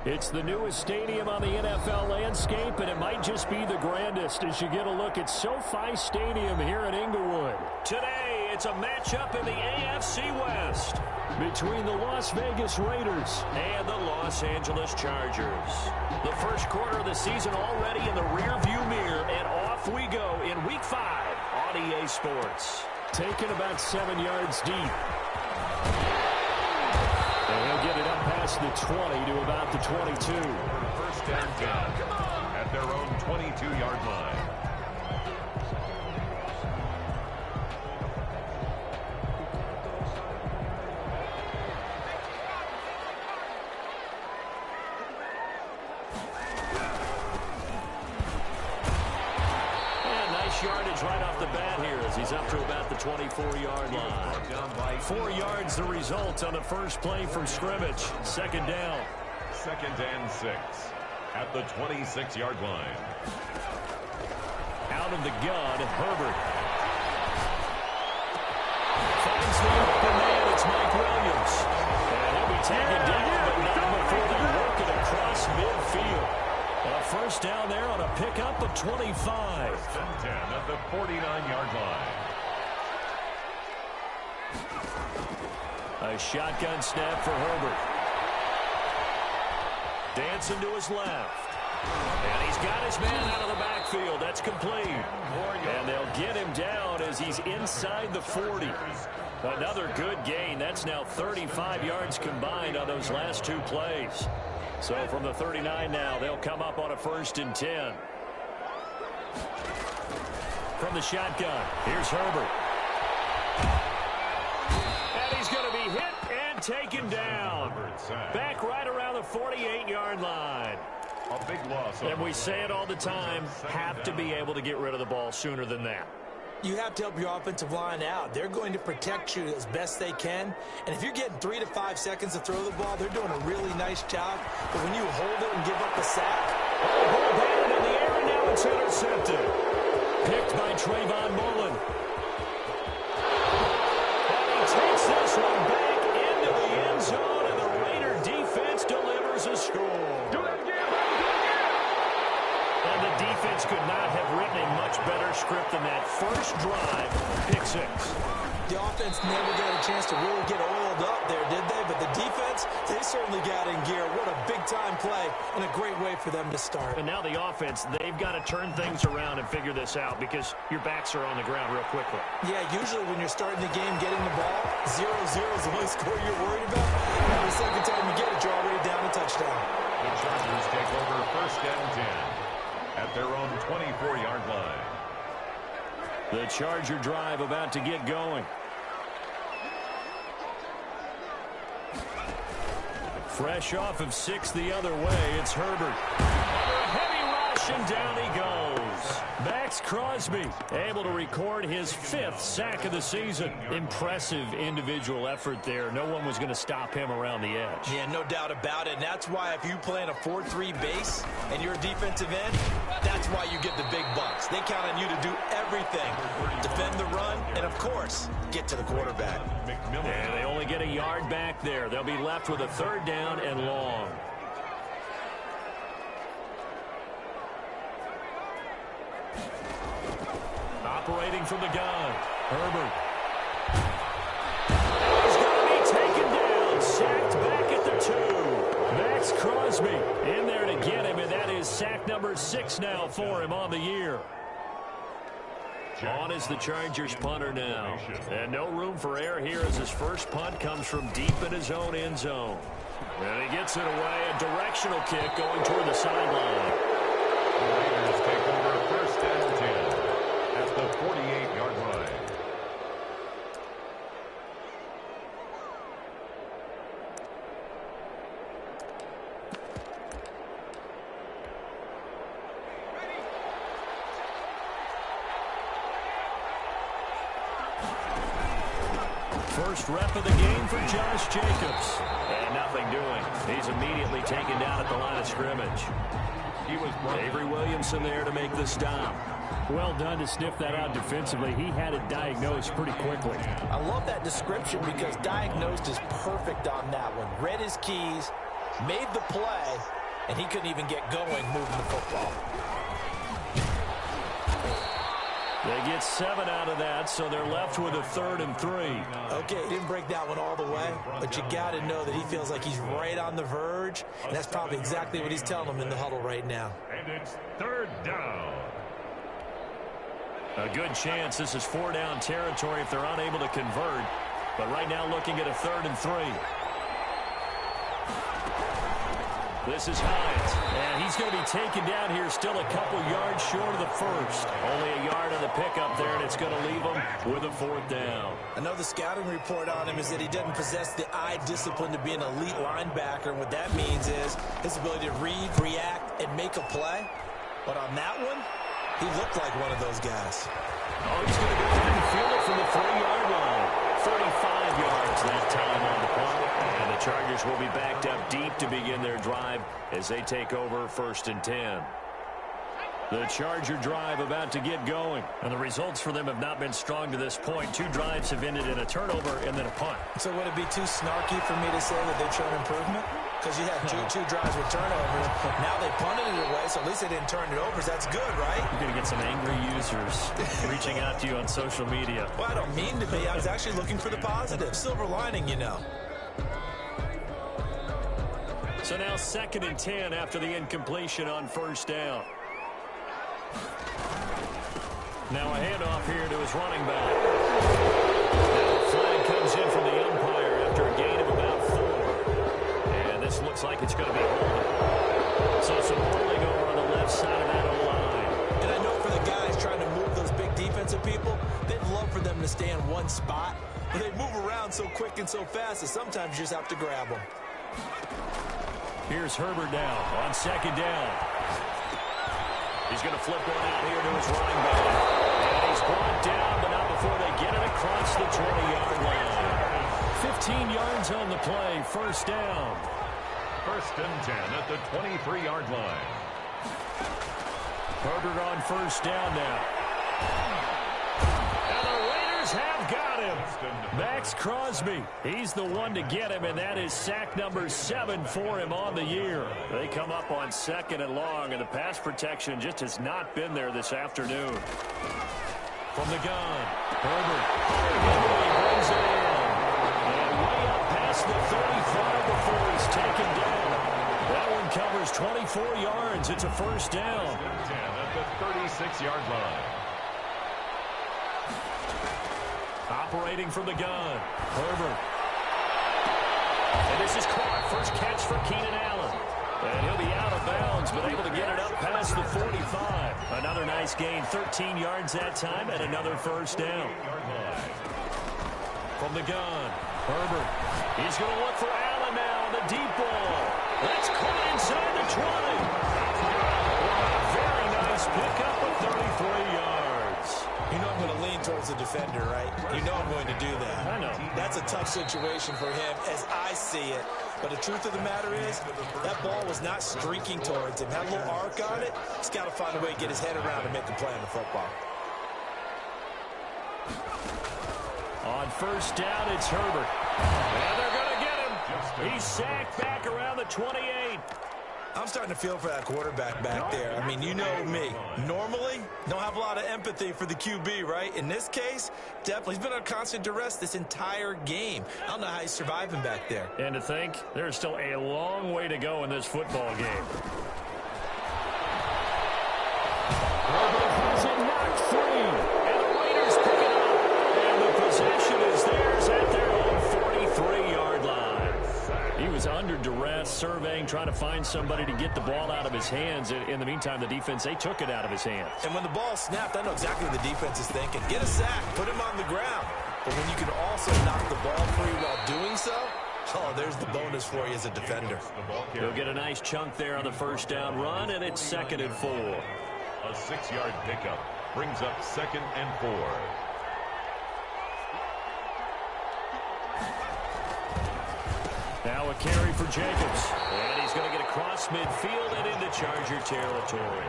It's the newest stadium on the NFL landscape, and it might just be the grandest as you get a look at SoFi Stadium here in Inglewood. Today, it's a matchup in the AFC West between the Las Vegas Raiders and the Los Angeles Chargers. The first quarter of the season already in the rearview mirror, and off we go in Week 5 on EA Sports. Taken about 7 yards deep. And he'll get it up past the 20 to about the 22. First down 10 at their own 22-yard line. Yardage right off the bat here as he's up to about the 24-yard line. 4 yards the result on the first play from scrimmage. Second down. Second and 6 at the 26-yard line. Out of the gun, Herbert. Finds the open man. It's Mike Williams. And he'll be taken down, but not before they work it across midfield. A first down there on a pickup of 25. First and 10 at the 49-yard line. A shotgun snap for Herbert. Dancing to his left. And he's got his man out of the backfield. That's complete. And they'll get him down as he's inside the 40. Another good gain. That's now 35 yards combined on those last 2 plays. So from the 39 now, they'll come up on a first and 10. From the shotgun, here's Herbert. And he's going to be hit and taken down. Back right around the 48-yard line. A big loss. And we say it all the time, have to be able to get rid of the ball sooner than that. You have to help your offensive line out. They're going to protect you as best they can. And if you're getting 3 to 5 seconds to throw the ball, they're doing a really nice job. But when you hold it and give up the sack, ball down in the air, and now it's intercepted. Picked by Trayvon Mullen. And he takes this one back into the end zone, and the Raider defense delivers a score. Do it again. And the defense could not have written a much better script than that first drive, pick 6. the offense never got a chance to really get oiled up there, did they? But the defense, they certainly got in gear. What a big-time play and a great way for them to start. And now the offense, they've got to turn things around and figure this out because your backs are on the ground real quickly. Yeah, usually when you're starting the game getting the ball, 0-0 is the only score you're worried about. Now the second time you get it, you're already down a touchdown. The Chargers take over first and 10 at their own 24-yard line. The Charger drive about to get going. Fresh off of 6 the other way, it's Herbert. Under a heavy rush, and down he goes. Max Crosby able to record his 5th sack of the season. Impressive individual effort there. No one was going to stop him around the edge. Yeah, no doubt about it. And that's why if you play in a 4-3 base and you're a defensive end, that's why you get the big bucks. They count on you to do everything. Defend the run and, of course, get to the quarterback. And they only get a yard back there. They'll be left with a 3rd down and long. Operating from the gun, Herbert. He's going to be taken down, sacked back at the 2. Max Crosby in there to get him, and that is sack number 6 now for him on the year. On is the Chargers punter now. And no room for error here as his first punt comes from deep in his own end zone. And he gets it away, a directional kick going toward the sideline. The Raiders take over first and 10 at the 48-yard line. First rep of the game for Josh Jacobs. And nothing doing. He's immediately taken down at the line of scrimmage. He was Avery Williamson there to make the stop. Well done to sniff that out defensively. He had it diagnosed pretty quickly. I love that description because diagnosed is perfect on that one. Read his keys, made the play, and he couldn't even get going moving the football. They get 7 out of that, so they're left with a 3rd and 3. Okay, didn't break that one all the way, but you got to know that he feels like he's right on the verge, and that's probably exactly what he's telling them in the huddle right now. And it's 3rd down. A good chance this is 4-down territory if they're unable to convert, but right now looking at a 3rd and 3. This is Hines, and he's going to be taken down here still a couple yards short of the first. Only a yard on the pickup there, and it's going to leave him with a 4th down. Another scouting report on him is that he doesn't possess the eye discipline to be an elite linebacker. And what that means is his ability to read, react, and make a play. But on that one, he looked like one of those guys. Oh, he's going to go ahead and field it from the 3-yard line. 35 yards that time on the punt. And the Chargers will be backed up deep to begin their drive as they take over 1st and 10. The Charger drive about to get going. And the results for them have not been strong to this point. 2 drives have ended in a turnover and then a punt. So would it be too snarky for me to say that they've shown improvement? Because you had two drives with turnovers. Now they punted it away, so at least they didn't turn it over. So that's good, right? You're going to get some angry users reaching out to you on social media. Well, I don't mean to be. I was actually looking for the positive. Silver lining, you know. So now 2nd and 10 after the incompletion on 1st down. Now a handoff here to his running back. Now a flag comes in from the umpire after a gain of about 4. And this looks like it's going to be holding. So some holding over on the left side of that O-line. And I know for the guys trying to move those big defensive people, they'd love for them to stay in one spot. But they move around so quick and so fast that sometimes you just have to grab them. Here's Herbert now on 2nd down. He's going to flip one out here to his running back. And he's brought down, but not before they get it across the 20-yard line. 15 yards on the play, 1st down. 1st and 10 at the 23-yard line. Herbert on 1st down now. And the Raiders have got him. Max Crosby, he's the one to get him, and that is sack number 7 for him on the year. They come up on 2nd and long, and the pass protection just has not been there this afternoon. From the gun, Herbert brings it in. And way up past the 35 before he's taken down. That one covers 24 yards. It's a 1st down. 10 at the 36-yard line. Operating from the gun, Herbert. And this is caught. First catch for Keenan Allen. And he'll be out of bounds, but able to get it up past the 45. Another nice gain, 13 yards that time, and another 1st down. From the gun, Herbert. He's going to look for Allen now, the deep ball. That's caught inside the 20. Very nice pickup of 33 yards. You know I'm going to lean towards the defender, right? You know I'm going to do that. I know. That's a tough situation for him as I see it. But the truth of the matter is, that ball was not streaking towards him. Had a little arc on it. He's got to find a way to get his head around and make a play on the football. On 1st down, it's Herbert. And they're going to get him. He's sacked back around the 28. I'm starting to feel for that quarterback back there. I mean, you know me. Normally, don't have a lot of empathy for the QB, right? In this case, definitely. He's been under constant duress this entire game. I don't know how he's surviving back there. And to think, there's still a long way to go in this football game. Herbert has it knocked free. And the Raiders pick it up. And the possession is theirs at their own 43-yard line. He was under duress, surveying, trying to find somebody to get the ball out of his hands. In the meantime, the defense, they took it out of his hands. And when the ball snapped, I know exactly what the defense is thinking. Get a sack, put him on the ground. But when you can also knock the ball free while doing so, oh, there's the bonus for you as a defender. He'll get a nice chunk there on the 1st down run, and it's 2nd and 4. A 6-yard pickup brings up 2nd and 4. Now a carry for Jacobs. And he's going to get across midfield and into Charger territory.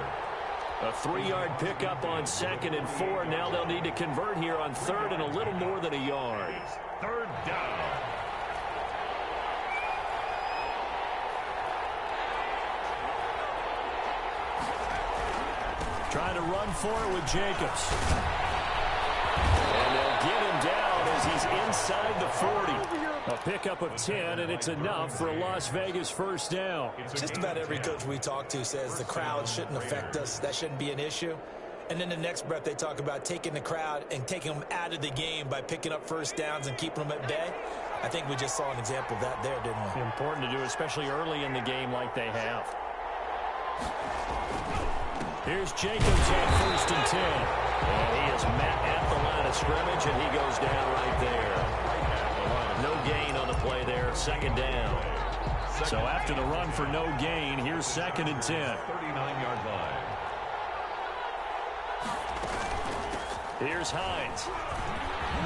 A 3-yard pickup on 2nd and 4. Now they'll need to convert here on 3rd and a little more than a yard. 3rd down. Trying to run for it with Jacobs. And they'll get him down as he's inside the 40. A pickup of 10, and it's enough for a Las Vegas first down. Just about every coach we talk to says the crowd shouldn't affect us. That shouldn't be an issue. And then the next breath they talk about taking the crowd and taking them out of the game by picking up first downs and keeping them at bay. I think we just saw an example of that there, didn't we? Important to do, especially early in the game like they have. Here's Jacobs on 1st and 10. And he is met at the line of scrimmage, and he goes down right there. No gain on the play there, 2nd down. So after the run for no gain, here's 2nd and 10. 39-yard line. Here's Hines.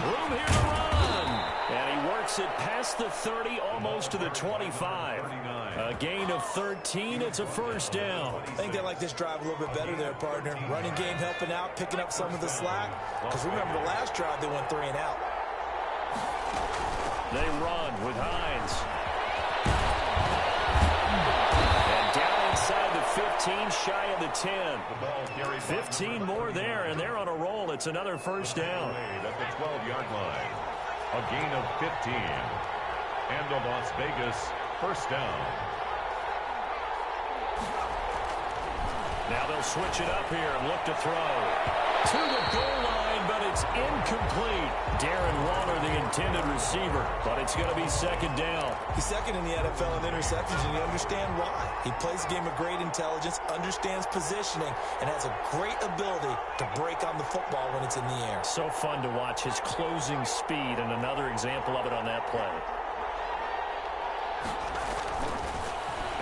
Room here to run. And he works it past the 30, almost to the 25. A gain of 13. It's a first down. I think they like this drive a little bit better there, partner. Running game helping out, picking up some of the slack. Because remember, the last drive, they went 3 and out. They run with Hines. And down inside the 15, shy of the 10. 15 more there, and they're on a roll. It's another first down. At the 12-yard line. A gain of 15. And a Las Vegas first down. Now they'll switch it up here and look to throw. To the goal line, but it's incomplete. Darren Waller, the intended receiver, but it's going to be 2nd down. He's 2nd in the NFL in interceptions, and you understand why. He plays a game of great intelligence, understands positioning, and has a great ability to break on the football when it's in the air. So fun to watch his closing speed, and another example of it on that play.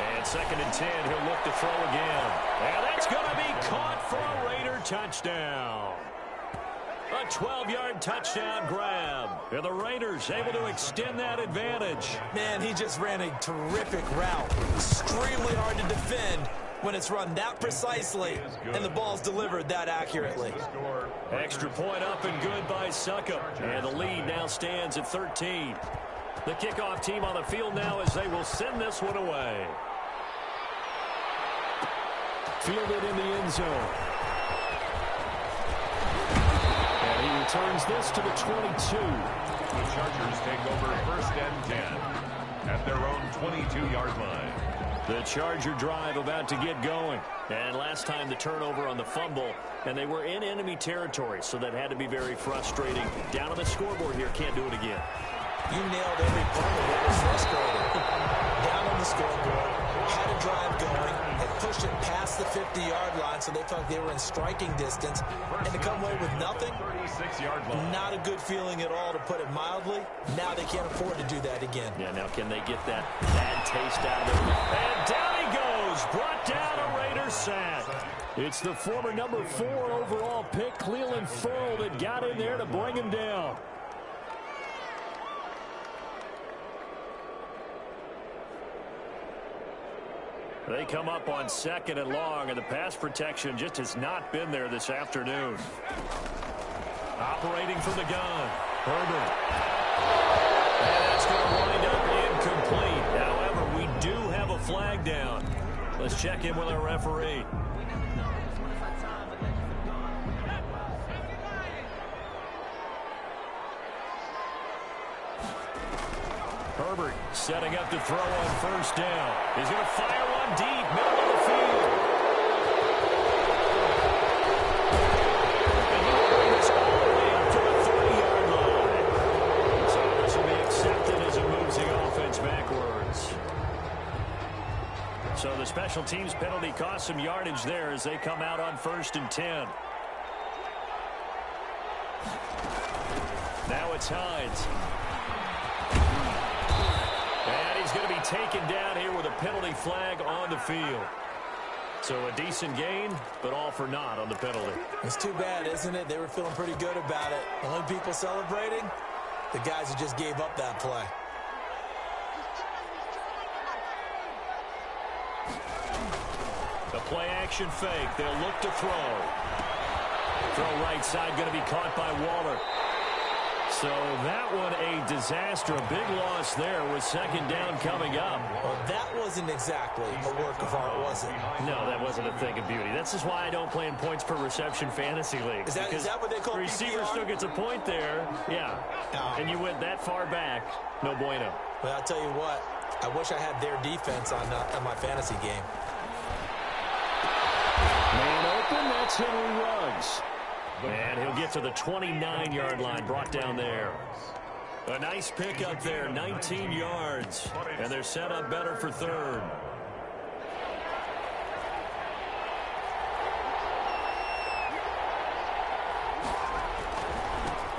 And 2nd and 10, he'll look to throw again. And that's going to be caught for a Raider touchdown. A 12-yard touchdown grab. And the Raiders able to extend that advantage. Man, he just ran a terrific route. Extremely hard to defend when it's run that precisely and the ball's delivered that accurately. Extra point up and good by Succop. And the lead now stands at 13. The kickoff team on the field now as they will send this one away. Fielded in the end zone. And he returns this to the 22. The Chargers take over 1st and 10 at their own 22-yard line. The Charger drive about to get going. And last time the turnover on the fumble, and they were in enemy territory, so that had to be very frustrating. Down on the scoreboard here, can't do it again. You nailed every part of what was frustrating. Down on the scoreboard, had a drive going, had pushed it past the 50-yard line, so they felt they were in striking distance. And to come away with nothing, 36-yard line. not a good feeling at all, to put it mildly. Now they can't afford to do that again. Yeah, now can they get that bad taste out of it? And down he goes, brought down a Raider sack. It's the former number 4 overall pick, Cleveland Ferrell, that got in there to bring him down. They come up on 2nd and long, and the pass protection just has not been there this afternoon. Operating from the gun, Herbert. And that's going to wind up incomplete. However, we do have a flag down. Let's check in with our referee. Herbert setting up to throw on 1st down. He's going to fire one deep, middle of the field. And he will bring this all the way up to the 30-yard line. So this will be accepted as it moves the offense backwards. So the special teams penalty cost some yardage there as they come out on 1st and 10. Now it's Hines. And he's going to be taken down here with a penalty flag on the field. So a decent gain, but all for naught on the penalty. It's too bad, isn't it? They were feeling pretty good about it. The only people celebrating, the guys who just gave up that play. The play action fake. They'll look to throw. Throw right side, going to be caught by Waller. So that one a disaster. A big loss there with second down coming up. Well, that wasn't exactly a work of art, was it? No, that wasn't a thing of beauty. That's just why I don't play in points per reception fantasy league. Is that what they call receiver PPR? still gets a point there. Yeah. And you went that far back. No bueno. Well, I'll tell you what. I wish I had their defense on my fantasy game. Man open, that's Henry Ruggs. And he'll get to the 29-yard line, brought down there. A nice pickup there, 19 yards. And they're set up better for third.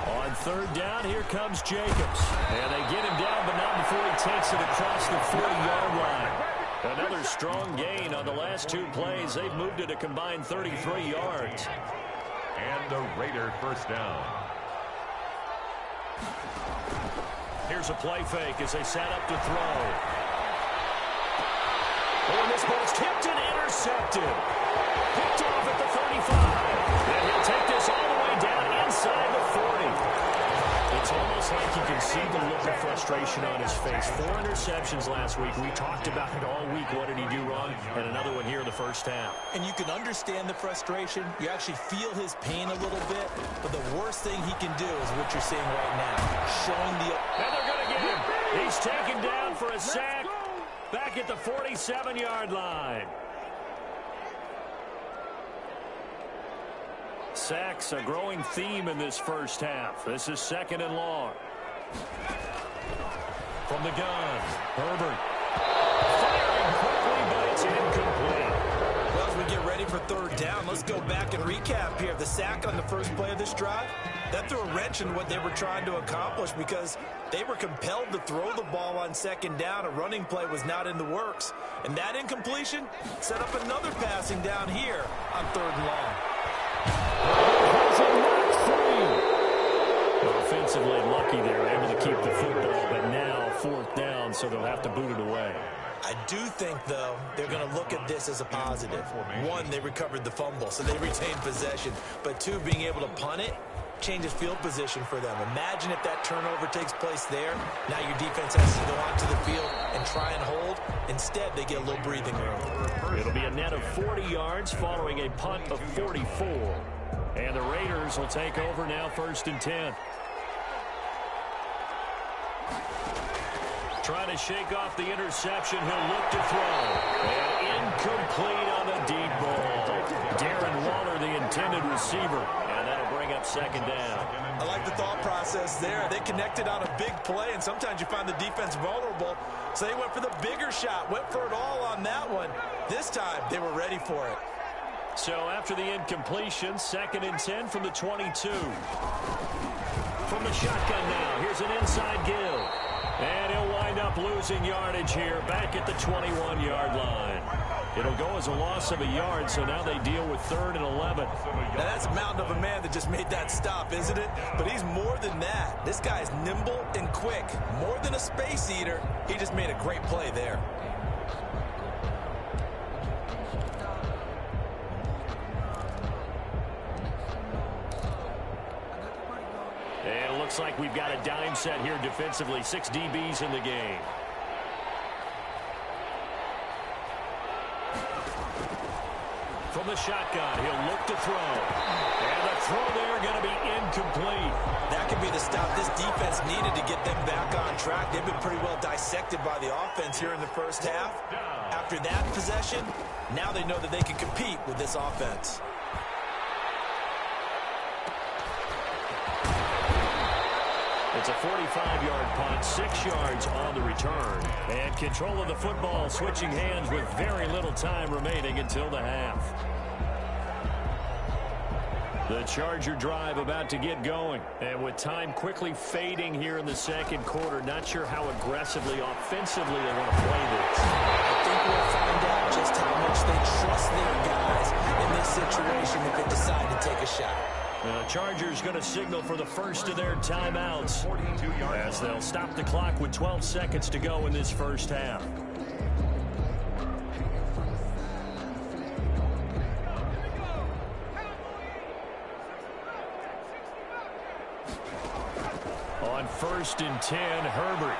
On third down, here comes Jacobs. And they get him down, but not before he takes it across the 40-yard line. Another strong gain on the last two plays. They've moved it a combined 33 yards. And the Raider first down. Here's a play fake as they set up to throw. Oh, and this ball's tipped and intercepted. Picked off at the 35. And he'll take this all the way down inside the 40. It's almost like you can see the look of frustration on his face. 4 interceptions last week. We talked about it all week. What did he do wrong? And another one here in the first half. And you can understand the frustration. You actually feel his pain a little bit. But the worst thing he can do is what you're seeing right now. Showing the... And they're going to get him. He's taken down for a sack. Back at the 47-yard line. Sacks, a growing theme in this first half. This is second and long. From the gun, Herbert. Firing quickly, but it's incomplete. Well, as we get ready for third down, let's go back and recap here. The sack on the first play of this drive, that threw a wrench in what they were trying to accomplish because they were compelled to throw the ball on second down. A running play was not in the works. And that incompletion set up another passing down here on third and long. Offensively lucky they're able to keep the football, but now fourth down, so they'll have to boot it away. I do think, though, they're going to look at this as a positive. One, they recovered the fumble, so they retained possession. But two, being able to punt it changes field position for them. Imagine if that turnover takes place there. Now your defense has to go onto the field and try and hold. Instead, they get a little breathing room. It'll be a net of 40 yards following a punt of 44. And the Raiders will take over now, 1st and 10. Trying to shake off the interception. He'll look to throw. And incomplete on the deep ball. Darren Waller, the intended receiver. And that'll bring up second down. I like the thought process there. They connected on a big play, and sometimes you find the defense vulnerable. So they went for the bigger shot, went for it all on that one. This time, they were ready for it. So after the incompletion, 2nd and 10 from the 22. From the shotgun now, here's an inside give. And he'll wind up losing yardage here back at the 21-yard line. It'll go as a loss of a yard, so now they deal with 3rd and 11. Now that's a mountain of a man that just made that stop, isn't it? But he's more than that. This guy's nimble and quick. More than a space eater. He just made a great play there. And it looks like we've got a dime set here defensively. 6 DBs in the game. From the shotgun, he'll look to throw. And the throw there going to be incomplete. That could be the stop this defense needed to get them back on track. They've been pretty well dissected by the offense here in the first half. After that possession, now they know that they can compete with this offense. It's a 45-yard punt, 6 yards on the return. And control of the football switching hands with very little time remaining until the half. The Charger drive about to get going. And with time quickly fading here in the second quarter, not sure how aggressively, offensively they want to play this. I think we'll find out just how much they trust their guys in this situation if they decide to take a shot. The Chargers going to signal for the first of their timeouts as they'll stop the clock with 12 seconds to go in this first half. 1st and 10, Herbert.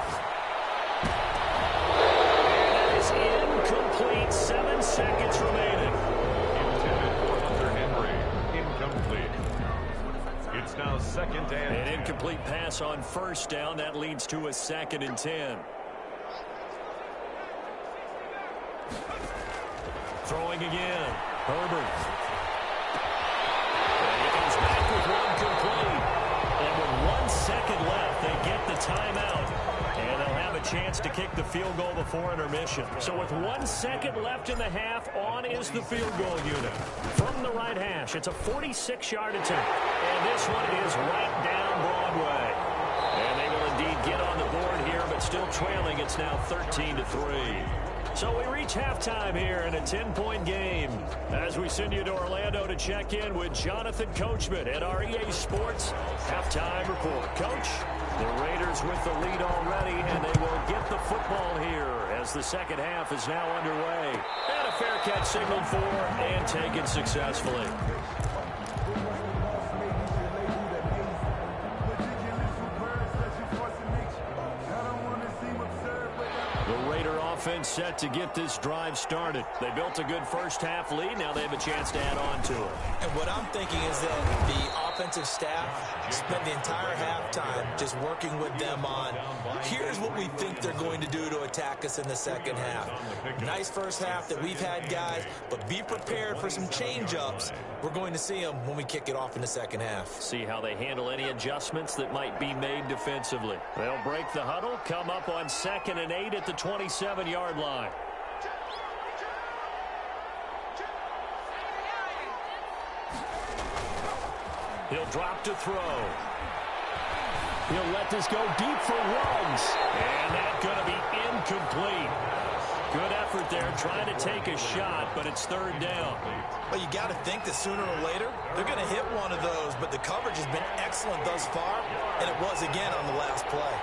And that is incomplete. 7 seconds remaining. Intended for Hunter Henry. Incomplete. It's now 2nd and 10. An incomplete pass on 1st down. That leads to a 2nd and 10. Throwing again. Herbert. And he comes back with one complete. And with 1 second left, they get the timeout. And they'll have a chance to kick the field goal before intermission. So with 1 second left in the half, on is the field goal unit. From the right hash, it's a 46-yard attempt. And this one is right down Broadway. And they will indeed get on the board here, but still trailing. It's now 13-3. So we reach halftime here in a 10-point game as we send you to Orlando to check in with Jonathan Coachman at our EA Sports Halftime Report. Coach, the Raiders with the lead already, and they will get the football here as the second half is now underway. And a fair catch signaled for and taken successfully. Offense set to get this drive started. They built a good first half lead. Now they have a chance to add on to it. And what I'm thinking is that the offensive staff spent the entire halftime just working with them on, here's what we think they're going to do to attack us in the second half. Nice first half that we've had, guys, but be prepared for some change-ups. We're going to see them when we kick it off in the second half. See how they handle any adjustments that might be made defensively. They'll break the huddle, come up on 2nd and 8 at the 27-yard line. He'll drop to throw. He'll let this go deep for Ruggs. And that's going to be incomplete. Good effort there, trying to take a shot, but it's 3rd down. Well, you got to think that sooner or later, they're going to hit one of those, but the coverage has been excellent thus far, and it was again on the last play.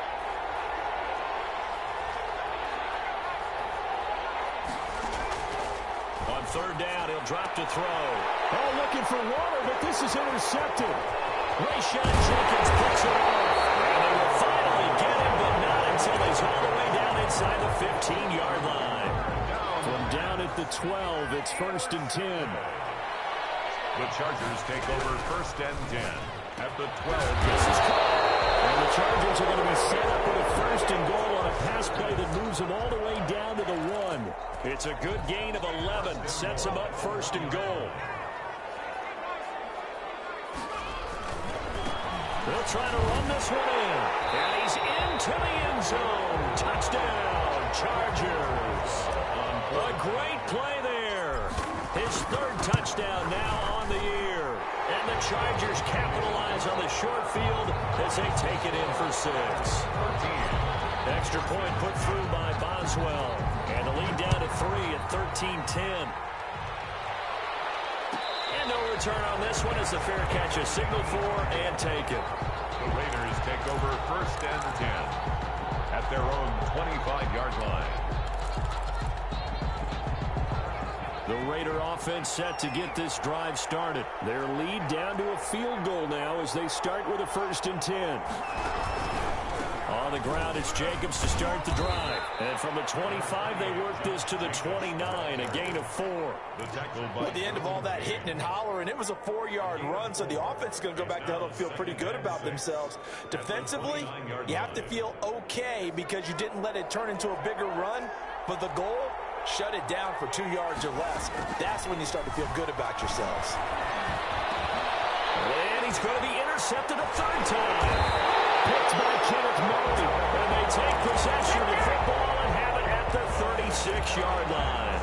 On 3rd down, he'll drop to throw. Oh, looking for water, but this is intercepted. Rayshon Jenkins picks it off. And they will finally get him, but not until he's all the way down inside the 15-yard line. From down at the 12, it's 1st and 10. The Chargers take over 1st and 10 at the 12. This is caught. And the Chargers are going to be set up with a 1st and goal on a pass play that moves them all the way down to the 1. It's a good gain of 11. Sets them up 1st and goal. They'll try to run this one in. And he's into the end zone. Touchdown, Chargers. A great play there. His 3rd touchdown now on the year. And the Chargers capitalize on the short field as they take it in for 6. Extra point put through by Boswell. And the lead down to 3 at 13-10. And no return on this one as the fair catch is signaled for and taken. The Raiders take over 1st and 10 at their own 25-yard line. The Raider offense set to get this drive started. Their lead down to a field goal now as they start with a 1st and 10. On the ground, it's Jacobs to start the drive. And from the 25, they work this to the 29, a gain of 4. At the end of all that hitting and hollering, it was a 4-yard run, so the offense is going to go back to the huddle and feel pretty good about themselves. Defensively, you have to feel okay because you didn't let it turn into a bigger run, but the goal, shut it down for 2 yards or less. That's when you start to feel good about yourselves. And he's going to be intercepted a 3rd time. Picked by Kenneth Murray. And they take possession of the football and have it at the 36-yard line.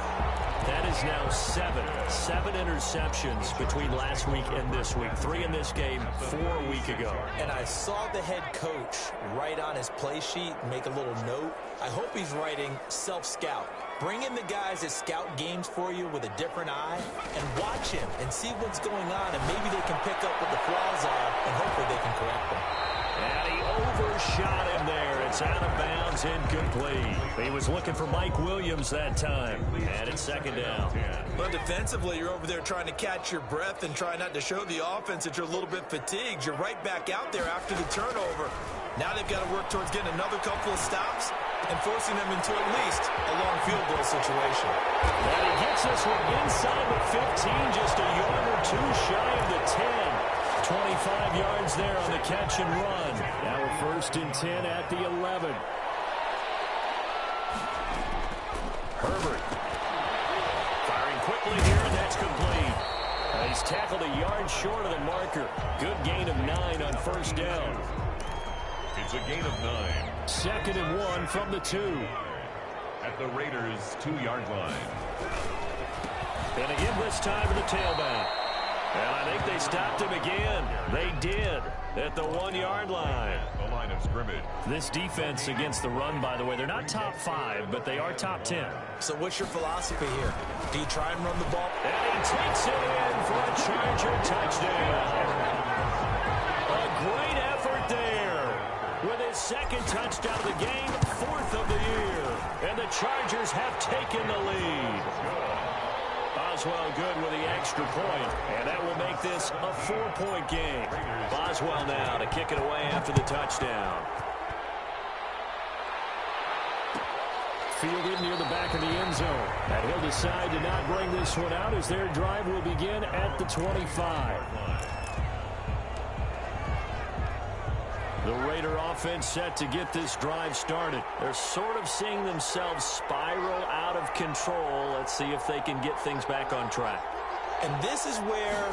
That is now 7 interceptions between last week and this week. 3 in this game, 4 a week ago. And I saw the head coach write on his play sheet, make a little note. I hope he's writing self-scout. Bring in the guys that scout games for you with a different eye and watch him and see what's going on, and maybe they can pick up what the flaws are, and hopefully they can correct them. And he overshot him there. It's out of bounds, incomplete. He was looking for Mike Williams that time. And it's 2nd down. But defensively, you're over there trying to catch your breath and try not to show the offense that you're a little bit fatigued. You're right back out there after the turnover. Now they've got to work towards getting another couple of stops and forcing them into at least a long field goal situation. And he gets this one inside the 15, just a yard or two shy of the 10. 25 yards there on the catch and run. Now we're 1st and 10 at the 11. Herbert firing quickly here, and that's complete. He's tackled a yard short of the marker. Good gain of 9 on 1st down. It's a gain of 9. 2nd and 1 from the 2. At the Raiders' 2-yard line. And again this time to the tailback. And I think they stopped him again. They did at the 1-yard line. The line of scrimmage. This defense against the run, by the way, they're not top 5, but they are top 10. So what's your philosophy here? Do you try and run the ball? And he takes it in for a Charger touchdown. A great effort there. With his 2nd touchdown of the game, 4th of the year. And the Chargers have taken the lead. Boswell good with the extra point, and that will make this a 4-point game. Boswell now to kick it away after the touchdown. Fielded near the back of the end zone. And he'll decide to not bring this one out as their drive will begin at the 25. The Raider offense set to get this drive started. They're sort of seeing themselves spiral out of control. Let's see if they can get things back on track. And this is where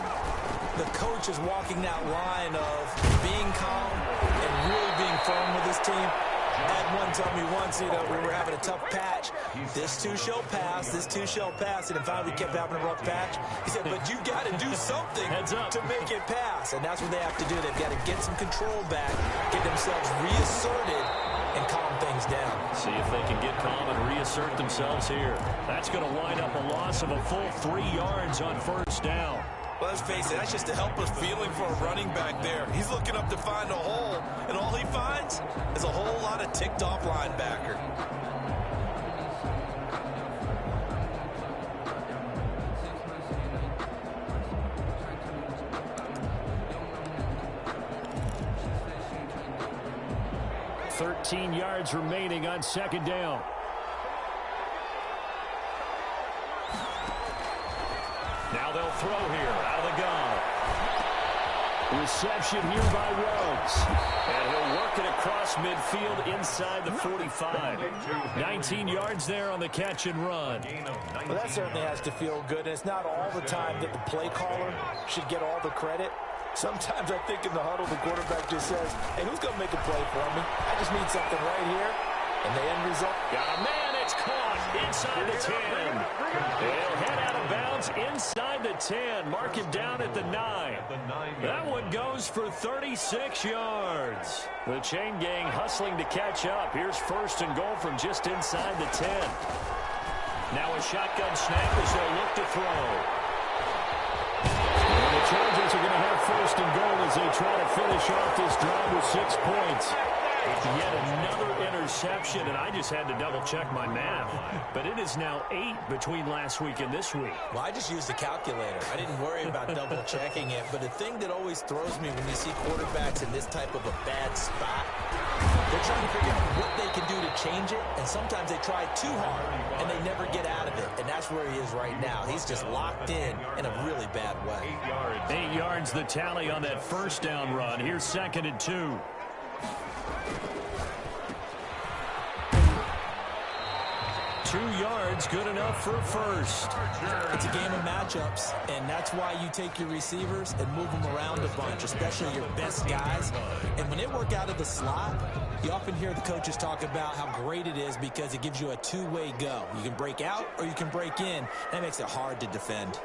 the coach is walking that line of being calm and really being firm with his team. Ed one told me once, we were having a tough patch. This too shall pass, this too shall pass. And in fact, we kept having a rough patch. He said, but you got to do something to make it pass. And that's what they have to do. They've got to get some control back, get themselves reasserted, and calm things down. See if they can get calm and reassert themselves here. That's going to wind up a loss of a full 3 yards on 1st down. Well, let's face it, that's just a helpless feeling for a running back there. He's looking up to find a hole, and all he finds is a whole lot of ticked-off linebacker. $13 yards remaining on 2nd down. Now they'll throw here out of the gun. Reception here by Rhodes. And he'll work it across midfield inside the 45. 19 yards there on the catch and run. Well, that certainly has to feel good. And it's not all the time that the play caller should get all the credit. Sometimes I think in the huddle, the quarterback just says, hey, who's going to make a play for me? I just need something right here. And the end result. Got a man. It's caught inside the 10. They'll head out of bounds inside the 10. Mark him down at the 9. That one goes for 36 yards. The chain gang hustling to catch up. Here's 1st and goal from just inside the 10. Now a shotgun snap as they'll look to throw. And the Chargers are going to have 1st and goal as they try to finish off this drive with 6 points. Yet another interception, and I just had to double-check my math. But it is now 8 between last week and this week. Well, I just used a calculator. I didn't worry about double-checking it. But the thing that always throws me when you see quarterbacks in this type of a bad spot, they're trying to figure out what they can do to change it, and sometimes they try too hard, and they never get out of it. And that's where he is right now. He's just locked in a really bad way. 8 yards the tally on that 1st down run. Here's 2nd and 2. 2 yards, good enough for 1st. It's a game of matchups, and that's why you take your receivers and move them around a bunch, especially your best guys. And when they work out of the slot, you often hear the coaches talk about how great it is because it gives you a two-way go. You can break out or you can break in. That makes it hard to defend.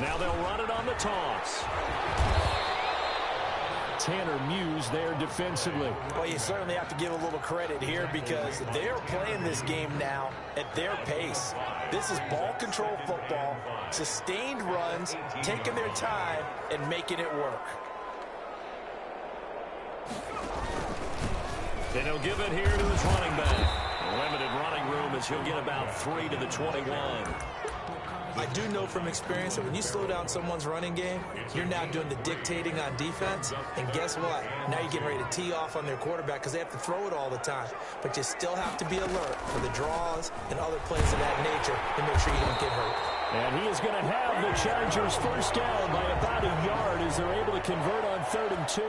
Now they'll run it on the toss. Tanner Muse there defensively. Well, you certainly have to give a little credit here because they're playing this game now at their pace. This is ball control football, sustained runs, taking their time, and making it work. And he'll give it here to his running back. Limited running room as he'll get about 3 to the 21. I do know from experience that when you slow down someone's running game, you're now doing the dictating on defense. And guess what? Now you're getting ready to tee off on their quarterback because they have to throw it all the time. But you still have to be alert for the draws and other plays of that nature to make sure you don't get hurt. And he is going to have the Chargers first down by about a yard as they're able to convert on 3rd and 2.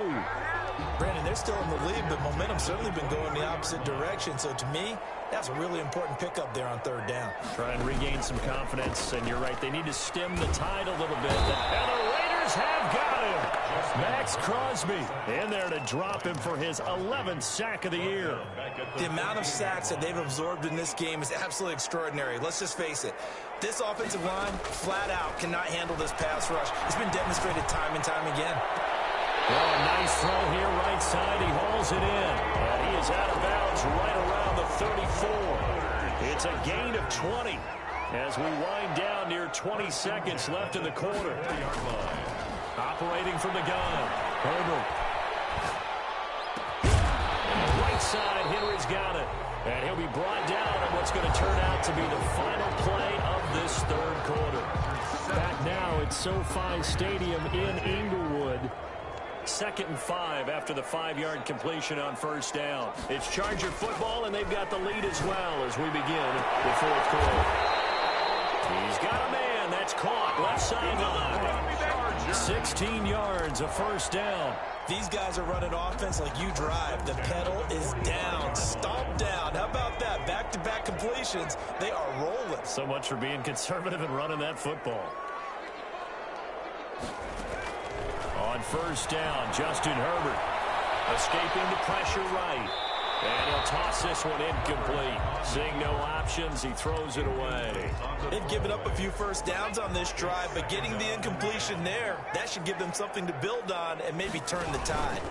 Brandon, they're still in the lead, but momentum's certainly been going the opposite direction. So to me, that's a really important pickup there on 3rd down. Try and regain some confidence, and you're right, they need to stem the tide a little bit. And the Raiders have got him. Max Crosby in there to drop him for his 11th sack of the year. The amount of sacks that they've absorbed in this game is absolutely extraordinary. Let's just face it. This offensive line, flat out, cannot handle this pass rush. It's been demonstrated time and time again. Well, a nice throw here, right side. He hauls it in. And he is out of bounds right around the 34. It's a gain of 20 as we wind down near 20 seconds left in the quarter. Operating from the gun. Herbert. Right side, Henry's got it. And he'll be brought down on what's going to turn out to be the final play of this 3rd quarter. Back now at SoFi Stadium in Inglewood. 2nd and 5 after the 5-yard completion on 1st down. It's Charger football, and they've got the lead as well as we begin the 4th quarter. He's got a man. That's caught. Left sideline. 16 yards, a 1st down. These guys are running offense like you drive. The pedal is down. Stomp down. How about that? Back-to-back completions. They are rolling. So much for being conservative and running that football. On 1st down, Justin Herbert escaping the pressure right. And he'll toss this one incomplete. Seeing no options, he throws it away. They've given up a few 1st downs on this drive, but getting the incompletion there, that should give them something to build on and maybe turn the tide.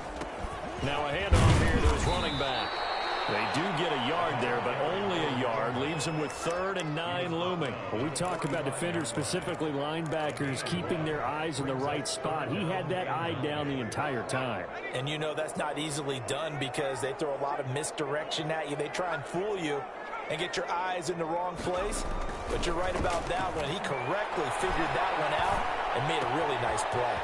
Now a handoff here to his running back. They do get a yard there, but only a yard. Leaves them with 3rd and 9 looming. When we talk about defenders, specifically linebackers, keeping their eyes in the right spot, he had that eye down the entire time. And you know that's not easily done because they throw a lot of misdirection at you. They try and fool you and get your eyes in the wrong place. But you're right about that one. He correctly figured that one out and made a really nice play.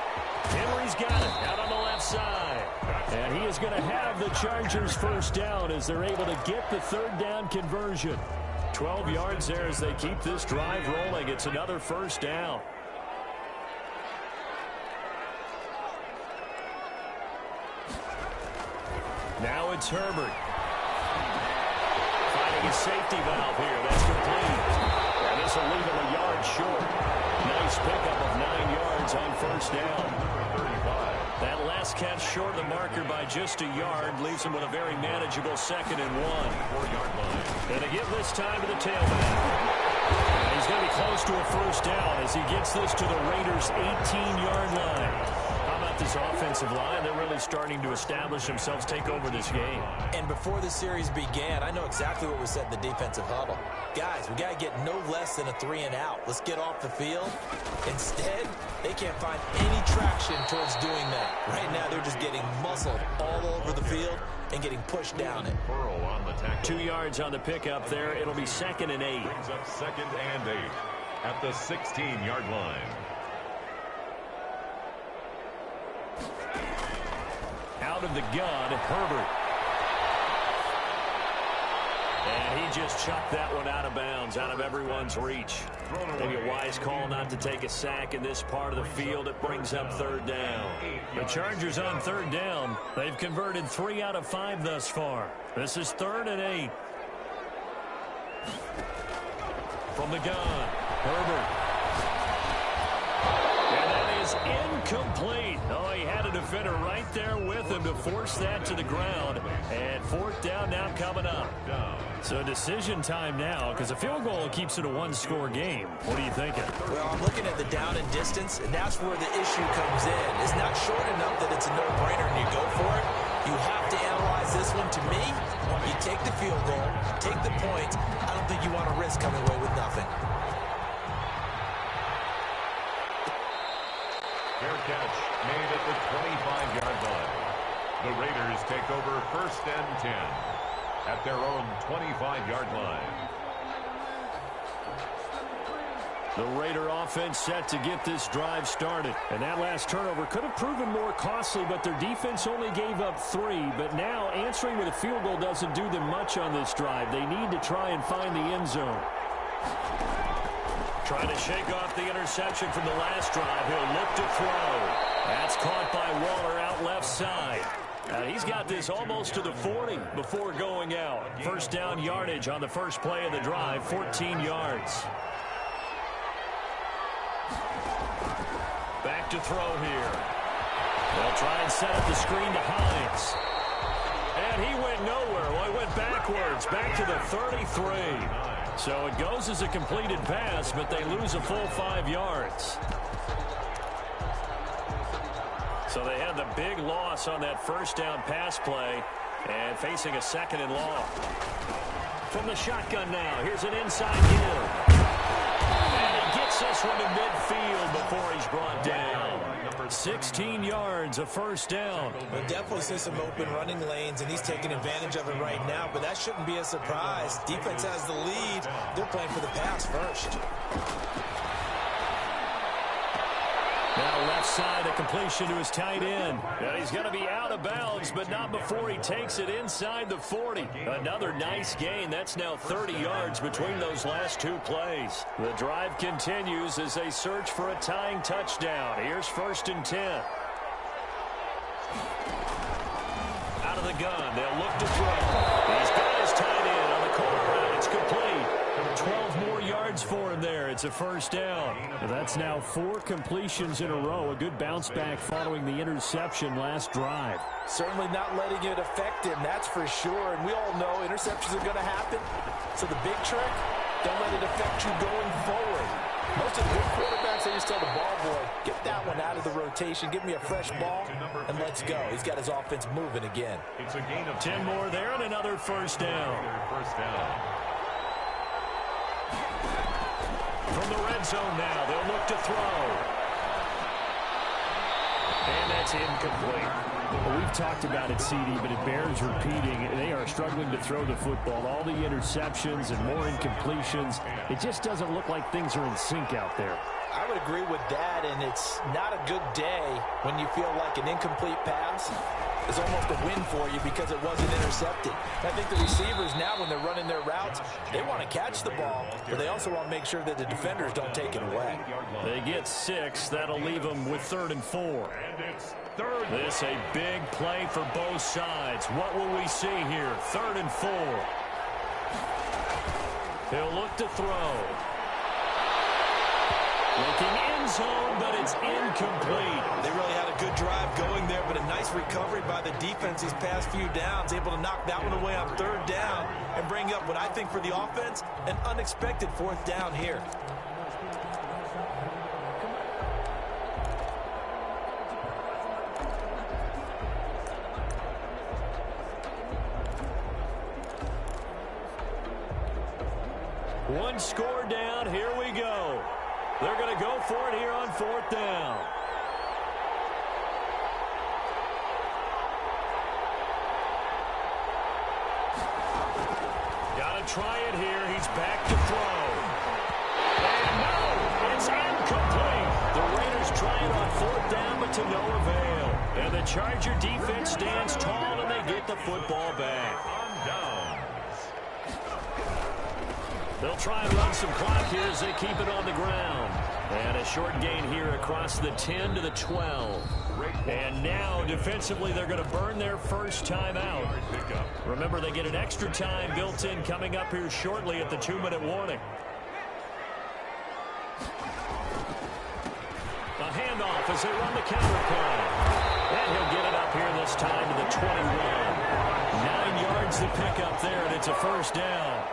Henry's got it out on the left side. And he is going to have the Chargers first down as they're able to get the 3rd down conversion. 12 yards there as they keep this drive rolling. It's another 1st down. Now it's Herbert. Finding a safety valve here. That's complete. And this will leave him a yard short. Nice pickup of 9 yards on 1st down. That last catch short of the marker by just a yard leaves him with a very manageable 2nd and 1. 4-yard line. And to give this time to the tailback. And he's going to be close to a 1st down as he gets this to the Raiders' 18-yard line. How about this offensive line? They're really starting to establish themselves, take over this game. And before the series began, I know exactly what was said in the defensive huddle. Guys, we got to get no less than a 3 and out. Let's get off the field. Instead, they can't find any traction towards doing that. Right now, they're just getting muscled all over the field and getting pushed down it. Burrow on the tackle. 2 yards on the pickup there. It'll be 2nd and 8. Brings up 2nd and 8 at the 16-yard line. Out of the gun, Herbert. And he just chucked that one out of bounds, out of everyone's reach. Maybe a wise call not to take a sack in this part of the field. It brings up 3rd down. The Chargers on 3rd down. They've converted 3 out of 5 thus far. This is 3rd and 8. From the gun, Herbert. And that is incomplete. Oh, he had a defender right there with him to force that to the ground. And 4th down now coming up. So decision time now because a field goal keeps it a 1-score game. What are you thinking? Well, I'm looking at the down and distance, and that's where the issue comes in. It's not short enough that it's a no-brainer and you go for it. You have to analyze this one. To me, you take the field goal, take the points. I don't think you want to risk coming away with nothing. Fair catch made at the 25-yard line. The Raiders take over 1st and 10 at their own 25-yard line. The Raider offense set to get this drive started. And that last turnover could have proven more costly, but their defense only gave up 3. But now answering with a field goal doesn't do them much on this drive. They need to try and find the end zone. Trying to shake off the interception from the last drive. He'll look to throw. That's caught by Waller out left side. He's got this almost to the 40 before going out. First down yardage on the first play of the drive, 14 yards. Back to throw here. They'll try and set up the screen to Hines. And he went nowhere. Well, he went backwards, back to the 33. So it goes as a completed pass, but they lose a full 5 yards. So they had the big loss on that first down pass play and facing a second and long. From the shotgun now, here's an inside give. And he gets this one to midfield before he's brought down. 16 yards, a first down. We'll definitely see some open running lanes, and he's taking advantage of it right now, but that shouldn't be a surprise. Defense has the lead. They're playing for the pass first. Now left side, a completion to his tight end. And he's going to be out of bounds, but not before he takes it inside the 40. Another nice gain. That's now 30 yards between those last 2 plays. The drive continues as they search for a tying touchdown. Here's 1st and 10. Out of the gun, they'll look to throw. He's got his tight end on the corner route. It's complete. 12 more yards for him there. It's a first down. That's now 4 completions in a row. A good bounce back following the interception last drive. Certainly not letting it affect him, that's for sure. And we all know interceptions are going to happen. So the big trick, don't let it affect you going forward. Most of the good quarterbacks, they just tell the ball boy, get that one out of the rotation, give me a fresh ball, and let's go. He's got his offense moving again. It's a gain of 10 more there and another first down. From the red zone now, they'll look to throw. And that's incomplete. Well, we've talked about it, CD, but it bears repeating. They are struggling to throw the football. All the interceptions and more incompletions. It just doesn't look like things are in sync out there. I would agree with that, and it's not a good day when you feel like an incomplete pass is almost a win for you because it wasn't intercepted. I think the receivers now, when they're running their routes, they want to catch the ball, but they also want to make sure that the defenders don't take it away. They get 6. That'll leave them with 3rd and 4. This a big play for both sides. What will we see here? 3rd and 4. He'll look to throw. Looking end zone, but it's incomplete. They really had a good drive going there, but a nice recovery by the defense these past few downs, able to knock that one away on 3rd down and bring up what I think for the offense, an unexpected 4th down here. One score down, here we go. They're going to go for it here on 4th down. Got to try it here. He's back to throw. And no, it's incomplete. The Raiders try it on 4th down, but to no avail. And the Charger defense stands tall, and they get the football back. on down. They'll try and run some clock here as they keep it on the ground. And a short gain here across the 10 to the 12. And now, defensively, they're going to burn their first time out. Remember, they get an extra time built in coming up here shortly at the 2-minute warning. A handoff as they run the counter play. And he'll get it up here this time to the 21. 9 yards to pick up there, and it's a first down.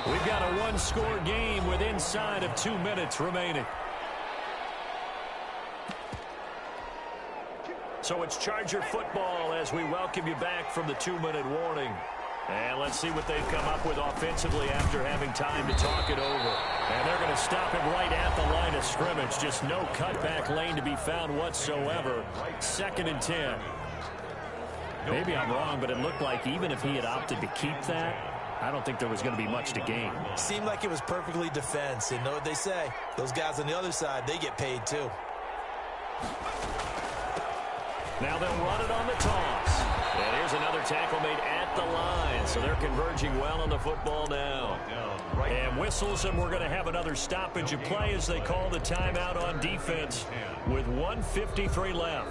We've got a one-score game with inside of 2 minutes remaining. So it's Charger football as we welcome you back from the 2-minute warning. And let's see what they've come up with offensively after having time to talk it over. And they're going to stop him right at the line of scrimmage. Just no cutback lane to be found whatsoever. 2nd and 10. Maybe I'm wrong, but it looked like even if he had opted to keep that, I don't think there was going to be much to gain. Seemed like it was perfectly defense. And know what they say? Those guys on the other side, they get paid too. Now they'll run it on the toss. And here's another tackle made at the line. So they're converging well on the football now. And whistles, and we're going to have another stoppage of play as they call the timeout on defense with 1:53 left.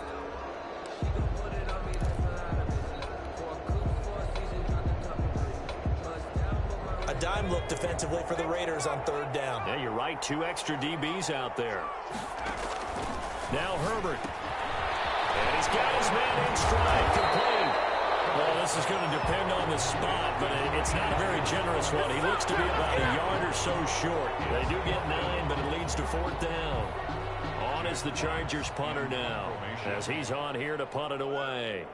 A dime look defensively for the Raiders on third down. Yeah, you're right. 2 extra DBs out there. Now Herbert. And he's got his man in stride, complete. Well, this is going to depend on the spot, but it's not a very generous one. He looks to be about a yard or so short. They do get 9, but it leads to 4th down. On is the Chargers punter now, as he's on here to punt it away.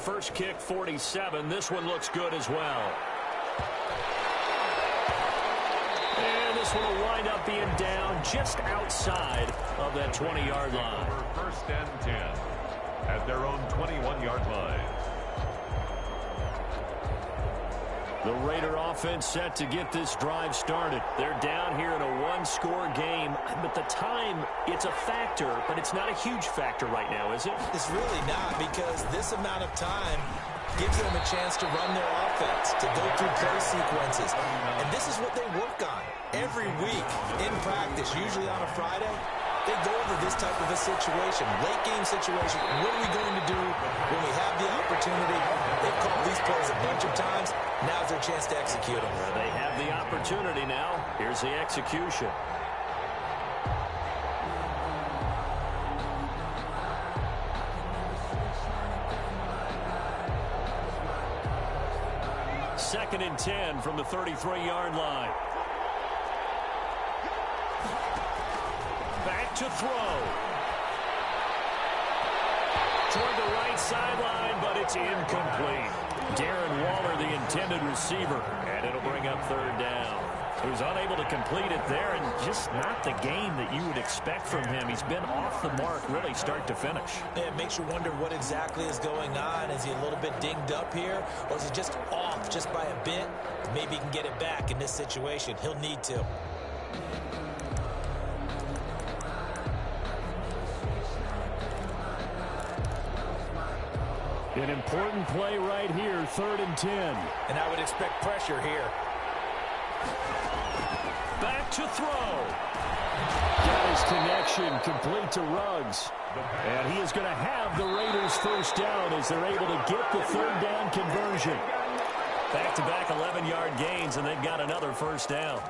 First kick, 47. This one looks good as well. And this one will wind up being down just outside of that 20-yard line. First and 10 at their own 21-yard line. The Raider offense set to get this drive started. They're down here in a one-score game, but the time, it's a factor, but it's not a huge factor right now, is it? It's really not, because this amount of time gives them a chance to run their offense, to go through play sequences. And this is what they work on every week in practice, usually on a Friday. They go over this type of a situation, late game situation. What are we going to do when we have the opportunity? They've called these plays a bunch of times. Now's their chance to execute them. They have the opportunity now. Here's the execution. Second and 10 from the 33-yard line. Back to throw. Toward the right sideline, but it's incomplete. Darren Waller, the intended receiver, and it'll bring up third down. He was unable to complete it there, and just not the game that you would expect from him. He's been off the mark really start to finish. Yeah, it makes you wonder what exactly is going on. Is he a little bit dinged up here, or is he just off just by a bit? Maybe he can get it back in this situation. He'll need to. An important play right here, 3rd and 10. And I would expect pressure here. Back to throw. Got his connection complete to Ruggs. And he is going to have the Raiders first down as they're able to get the 3rd down conversion. Back-to-back 11-yard gains, and they've got another first down.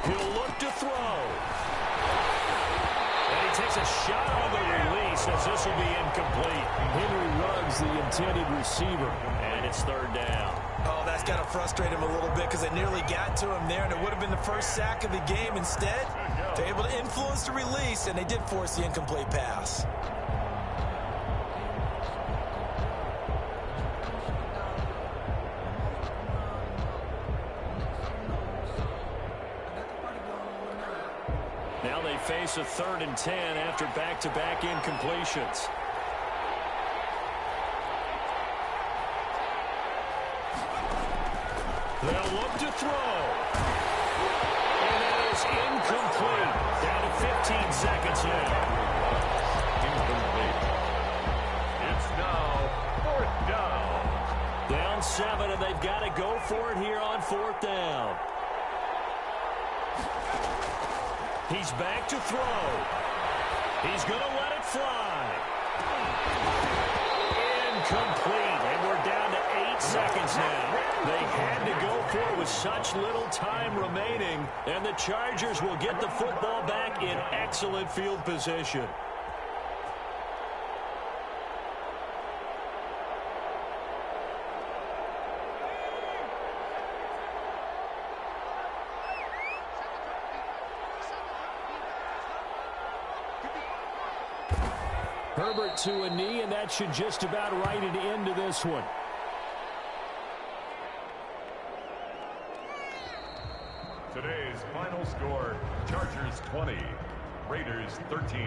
He'll look to throw. And he takes a shot on the release as this will be incomplete. Henry Ruggs, the intended receiver. And it's 3rd down. Oh, that's got to frustrate him a little bit because they nearly got to him there, and it would have been the first sack of the game. Instead, they're able to influence the release, and they did force the incomplete pass. Now they face a 3rd and 10 after back-to-back incompletions. They'll look to throw. And that is incomplete. Down to 15 seconds in. Incomplete. It's now 4th down. Down 7, and they've got to go for it here on 4th down. He's back to throw. He's going to let it fly. Incomplete. And we're down to 8 seconds now. They had to go for it with such little time remaining. And the Chargers will get the football back in excellent field position. Herbert to a knee, and that should just about write it into this one. Today's final score, Chargers 20, Raiders 13.